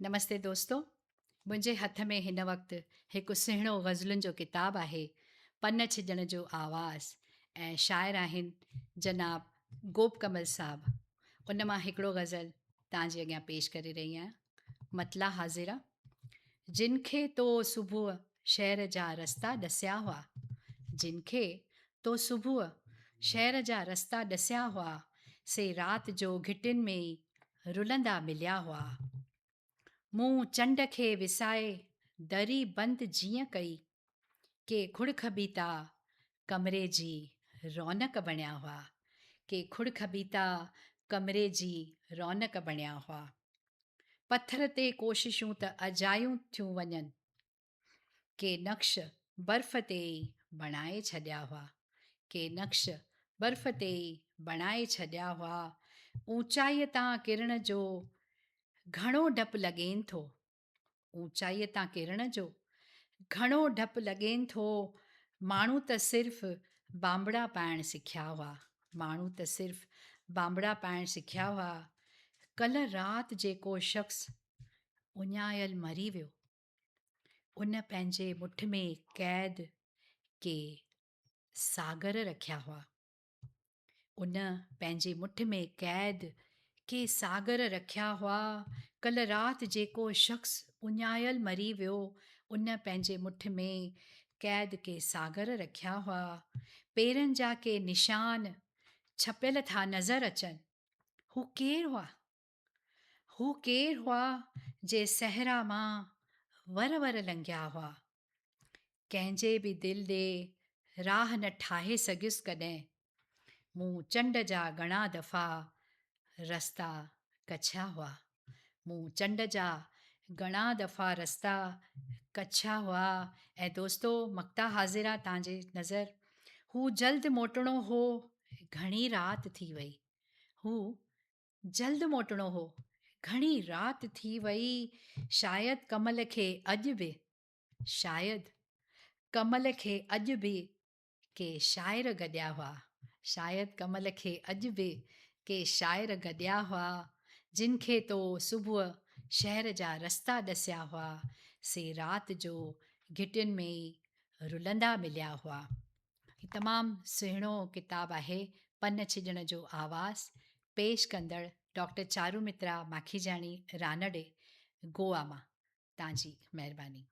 नमस्ते दोस्तों। मुंहिंजे हथ में हिन वक़्तु हिकु सुहिणो ग़ज़लुनि जो किताबु आहे, पन छिॼण जो आवाज़, ऐं शाइर आहिनि जनाब गोप कमल साहब। उन मां हिकिड़ो ग़ज़ल तव्हांजे अॻियां पेश करे रही आहियां। मतला हाज़िरा। जिन खे तो सुबुह शहर जा रस्ता ॾसिया हुआ, जिन खे तो सुबुह शहर जा रस्ता ॾसिया हुआ, से राति जो घिटियुनि में ई रुलंदा मिलिया हुआ। मूं चंड खे विसाए दरी बंदि जीअं कई, के खुड़ खबीता कमरे जी रौनक बणिया हुआ, के खुड़ खबीता कमरे जी रौनक बणिया हुआ। पत्थर ते कोशिशूं त अजायूं थियूं वञनि, के नक्श बर्फ़ ते ई बणाए छॾिया हुआ, के नक्श बर्फ़ ते ई बणाए छॾिया हुआ। ऊचाईअ तां किरण जो घणो डपु लॻेनि थो, ऊचाईअ तां किरण जो घणो डपु लॻेनि थो। माण्हू त सिर्फ़ु बांबड़ा पाइणु सिखिया हुआ, माण्हू त सिर्फ़ु बांबड़ा पाइणु सिखिया हुआ। कल्ह राति जेको शख़्स उञायल मरी वियो, उन पंहिंजे मुठ में क़ैद के सागर रखिया हुआ, उन पंहिंजे मुठ में क़ैद के सागर रखिया हुआ। कल्ह राति जेको शख़्स उञायल मरी वियो, उन पंहिंजे मुठ में क़ैद के सागर रखिया हुआ। पेरनि जा के निशान छपियल था नज़र अचनि, हू केरु हुआ, हू केरु हुआ जे सहरा मां वर वर लंघिया हुआ। कंहिंजे बि दिलि ॾे राह न ठाहे सघियुसि कॾहिं, मूं चंड जा घणा दफ़ा रस्ता कछिया हुआ, मूं चंड जा घणा दफ़ा रस्ता कछिया हुआ। ऐं दोस्तो, मक्ता हाज़िरा तव्हांजे नज़र, हू जल्द मोटणो हो, घणी राति थी वई, हू जल्द मोटणो हो, घणी राति थी वई। शायदि कमल खे अॼु बि, शायदि कमल खे अॼु बि के शाइर गॾिया हुआ, शायदि कमल खे अॼु बि के शाइर गॾिया हुआ। जिन खे तो सुबुह शहर जा रस्ता ॾसिया हुआ, से राति जो घिटियुनि में ई रुलंदा मिलिया हुआ। ही तमामु सुहिणो किताबु आहे, पन छिॼण जो आवाज़। पेश कंदड़ डॉक्टर चारुमित्रा माखीजाणी, रानडे, गोवा मां। तव्हांजी महिरबानी।